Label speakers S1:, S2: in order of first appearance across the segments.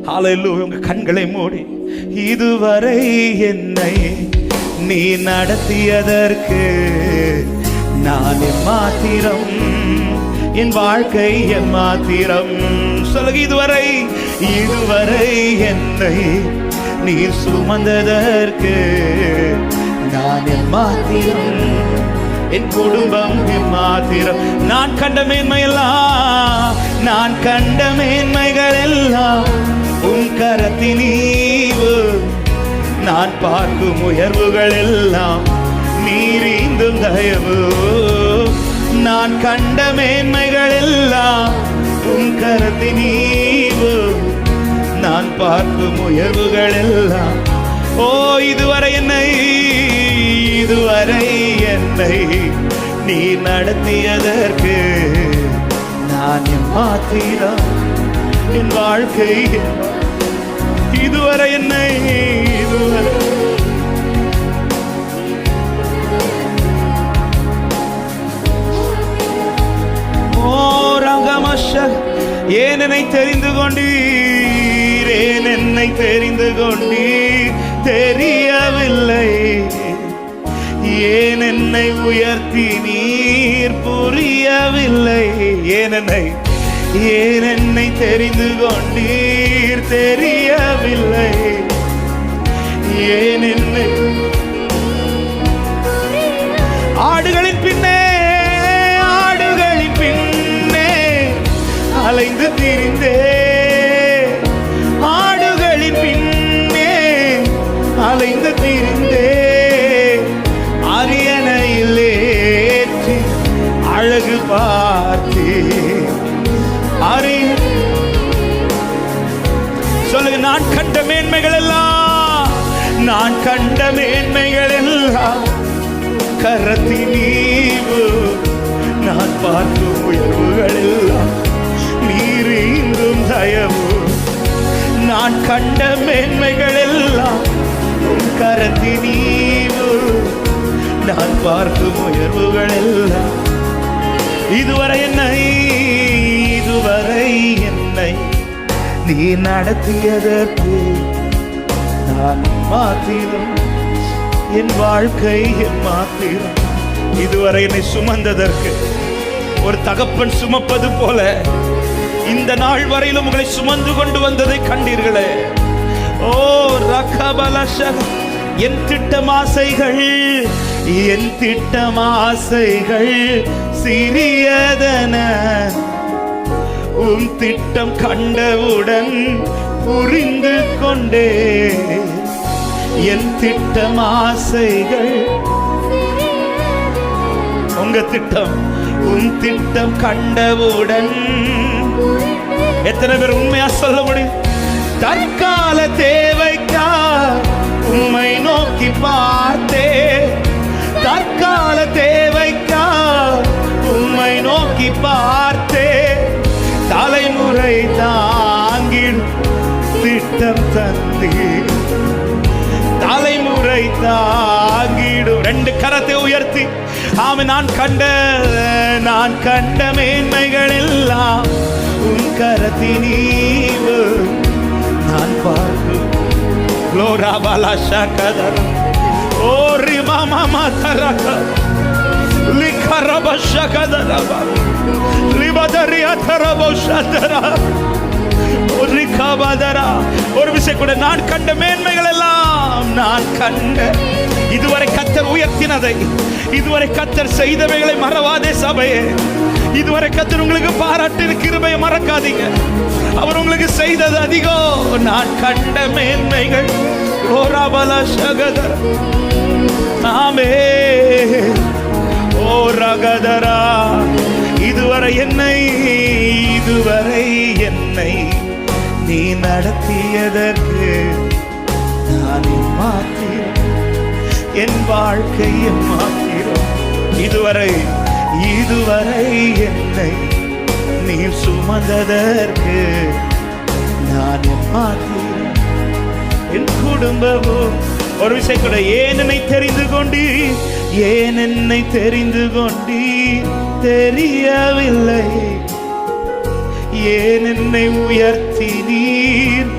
S1: ஹல்லேலூயா. உங்க கண்களை மூடி, இதுவரை என்னை நீ நடத்தியதற்கு நான் எம்மாத்திரம், என் வாழ்க்கை எம்மாத்திரம். சொல்லுங்க, இதுவரை என்னை நீ சுமந்ததற்கு நான் எம்மாத்திரம், என் குடும்பம் எம்மாத்திரம். நான் கண்ட மேன்மைகள் எல்லாம் உன் கரத்தின் ஈவு. நான் பார்க்கும் உயர்வுகள் எல்லாம் நீரீந்தும் தயவு. நான் கண்ட மேன்மைகள் எல்லாம் உன் கரத்தின் ஈவு. நான் பார்க்கும் உயர்வுகள் எல்லாம். ஓ, இதுவரை என்னை நீ நடத்தியதற்கு நான் எம்மாத்திரம், என் வாழ்க்கை இதுவரை என்னை ஏன் என்னை தெரிந்து கொண்டீர், ஏன் என்னை தெரிந்து கொண்டீர் தெரியவில்லை. ஏன் என்னை உயர்த்தி நீர் புரியவில்லை. ஏன் என்னை தெரிந்து கொண்டீர் தெரியவில்லை. ஏன் என்னை ஆடுகளின் பின்னே அலைந்து திரிந்தே, ஆடுகளின் பின்னே அலைந்து திரிந்தே, அரியணையில் ஏற்றி அழகு பார்த்தே. சொல்லுங்க, நான் கண்ட மேன்மைகள் எல்லாம் கரத்தின் ஈவு. நான் பார்க்கும் உயர்வுகள் எல்லாம் நீரீந்தும் தயவு. நான் கண்ட மேன்மைகள் எல்லாம் உன் கரத்தின் ஈவு. நான் பார்க்கும் உயர்வுகள் எல்லாம். இதுவரை என்னை நீ நடத்தியதற்கு நான் மாத்திரம், என் வாழ்க்கை மாத்திரம். இதுவரை என்னை சுமந்ததற்கு, ஒரு தகப்பன் சுமப்பது போல இந்த நாள் வரையிலும் உங்களை சுமந்து கொண்டு வந்ததை கண்டீர்களே. ஓ ரகபலஷக, என் திட்டமாசைகள் சிறியதன, உன் திட்டம் கண்டவுடன் புரிந்து கொண்டே. என் திட்டமாசைகள், உங்க திட்டம், உன் திட்டம் கண்டவுடன். எத்தனை பேர் உண்மையா சொல்ல முடியும்? தற்கால தேவைக்கா உம்மை நோக்கி பார்த்தே, தற்கால தேவைக்கா உம்மை நோக்கி பார்த்தே. தலைமுறை தாங்கிடும் திட்டம் தந்தே, தலைமுறை தாங்கிடும். ரெண்டு கரத்தை உயர்த்தி ஆமே. நான் கண்ட மேன்மைகள் எல்லாம் உன் கரத்தின் ஈவு. நான் பார்க்கும் க்ளோரா பாலாஷா கதர ஓ ரிமா மாமா தரக லிகரபஷா கதரபா லிபதரியா தரபஷா தரா ரிகபதரா. ஒரு விஷயம் கூட, நான் கண்ட மேன்மைகள் எல்லாம் நான் கண்ட. இதுவரை கர்த்தர் உயர்த்தினதை, இதுவரை கர்த்தர் செய்தவைகளை மறவாதே சபையே. இதுவரை கர்த்தர் உங்களுக்கு பாராட்டின கிருபையை மறக்காதீங்க. அவர் உங்களுக்கு செய்தது அதிகம். நான் கண்ட மேன்மைகள் ஓராபல சகதர நாமே ஓ ரகதரா. இதுவரை என்னை நீ நடத்தியதற்கு நான் மாத்திரம், என் வாழ்க்கையை மாத்திரம். இதுவரை என்னை நீ சுமந்ததற்கு நான் மாத்திரம், என் குடும்பமும். ஒரு விஷயம் கூட, ஏன் என்னை தெரிந்து கொண்டீ தெரியவில்லை. ஏன் என்னை உயர்த்தி நீர்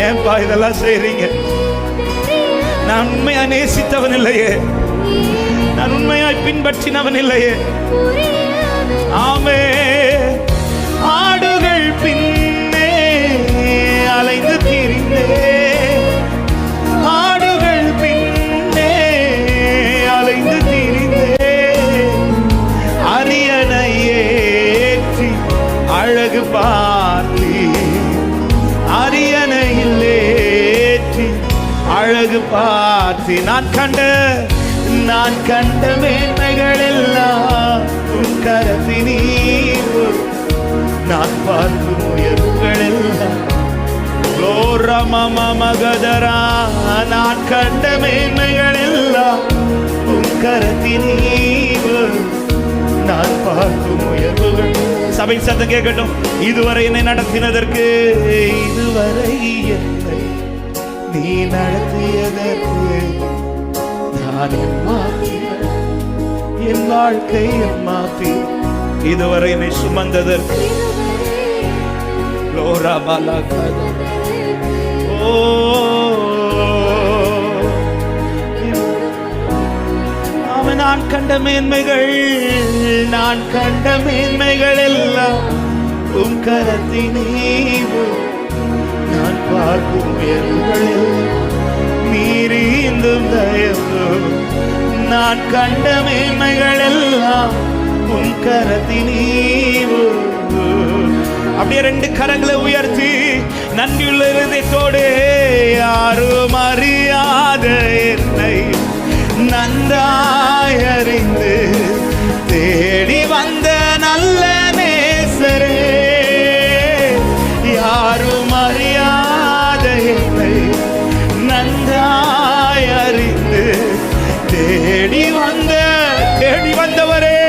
S1: ஏன்பா இதெல்லாம் செய்றீங்க? நான் உண்மையா நேசித்தவன் இல்லையே, நான் உண்மையாய் பின்பற்றினவன் இல்லையே. ஆமே, ஆடுகள் பின்னே அலைந்து திரிந்தே, ஆடுகள் பின்னே அலைந்து திரிந்தே, அரியணை ஏற்றி அழகு பார்த்தி, அரியணையில் ஏற்றி அழகு பார்த்தி, நான் கண்ட மேன்மைகள் எல்லாம் உன் கரத்தினீர், நான் பார்க்கும் உயர்வுகள் எல்லாம் மகதரா, நான் கண்ட மேன்மைகள் எல்லாம் உன் கரத்தினீர், நான் பார்க்கும் உயர்வுகள். சபை சத்தம் கேட்கட்டும். இதுவரை என்னை நடத்தினதற்கு, இதுவரை என்னை நீ நடத்தியதற்கு நான் என் வாழ்க்கை மாற்றி, இதுவரை என்னை சுமந்ததற்கு அவன் நான் கண்ட மேன்மைகள், நான் கண்ட மேன்மைகள் எல்லாம் உம் கரத்தினீர், நான் பார்க்கும் உயர்வுகள் நீரீந்தும் தயவு, நான் கண்ட மேன்மைகள் எல்லாம் உன் கரத்தினீர். அப்படியே ரெண்டு கரங்களை உயர்த்தி நன்றியுள்ள இருதயத்தோடு, யாரும் அறியாத என்னை நன்றாய் அறிந்து தேடி வந்த நல்ல நேசரே, யாரும் அறியாத என்னை நன்றாய் அறிந்து தேடி வந்தவரே,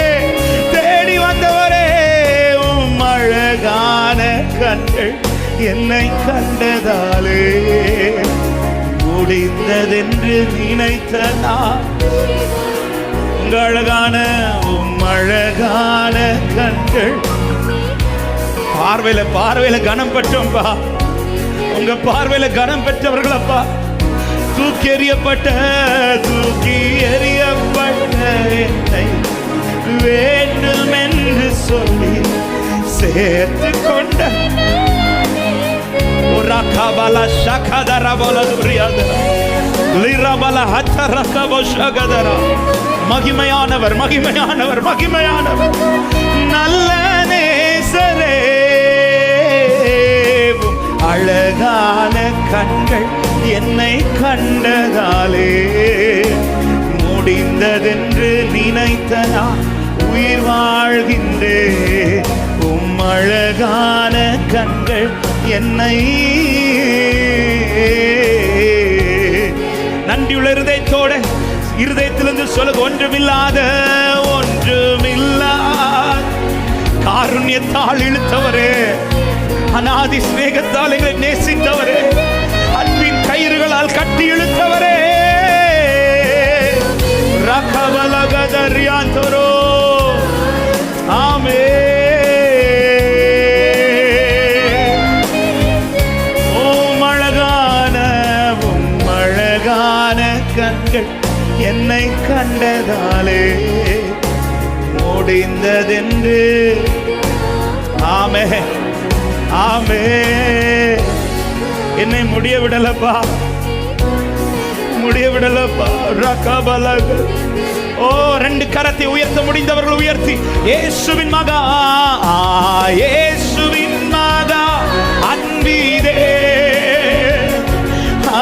S1: தேடி வந்தவரே, உம் அழகான கண்கள் என்னை கண்டதாலே முடிந்ததென்று நினைத்த நான், உங்க அழகான உம் அழகான கண்கள் பார்வையில கனம் பெற்றோம்பா, உங்க பார்வையில கனம் பெற்றவர்களப்பா. தூக்கி எறியப்பட்ட என்னை வேண்டும் என்று சொல்லி சேர்த்து கொண்ட மகிமையானவர், மகிமையானவர், மகிமையானவர், நல்ல நேசரே, அழகான கண்கள் என்னை கண்டதாலே முடிந்ததென்று நினைத்த நான் உயிர் வாழ்கின்றேன். உம் அழகான கண்கள் என்னை, நன்றியுள்ள இருதயத்தோட இருதயத்திலிருந்து சொல்லுங்க, ஒன்றுமில்லாத காருண்யத்தால் இழுத்தவரே, அநாதி சிநேகத்தால் எங்களை நேசித்தவரே, அன்பின் கயிறுகளால் கட்டி இழுத்தவரே, ரகவலகதரியாந்தரோ, ஆமே. உம் அழகான கண்கள் என்னை கண்டதாலே முடிந்ததென்று, ஆமே, ஆமே. என்னை முடிய விடலப்பா, முடிய விடலப்பா. ரகபலக, ஓ, ரெண்டு கரத்தை உயர்த்த முடிந்தவர்கள் உயர்த்தி, இயேசுவின் மகா, இயேசுவின் மகா அன்பீதே,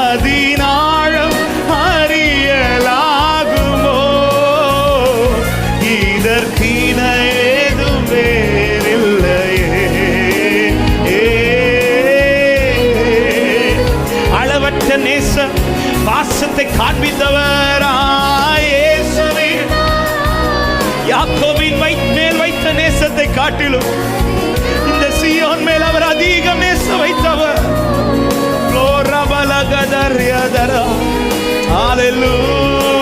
S1: அதினாழம் அறியலாகுமோ, இதற்கின ஏதும் வேறில்லையே. அளவற்ற நேச பாசத்தை காண்பித்தவர் இயேசுவின், யாக்கோபின் மேல் வைத்த நேசத்தை காட்டிலும் இந்த சீயோன் மேல் அவர் அதிக நேசம் வைத்தவர். ஹalleluya.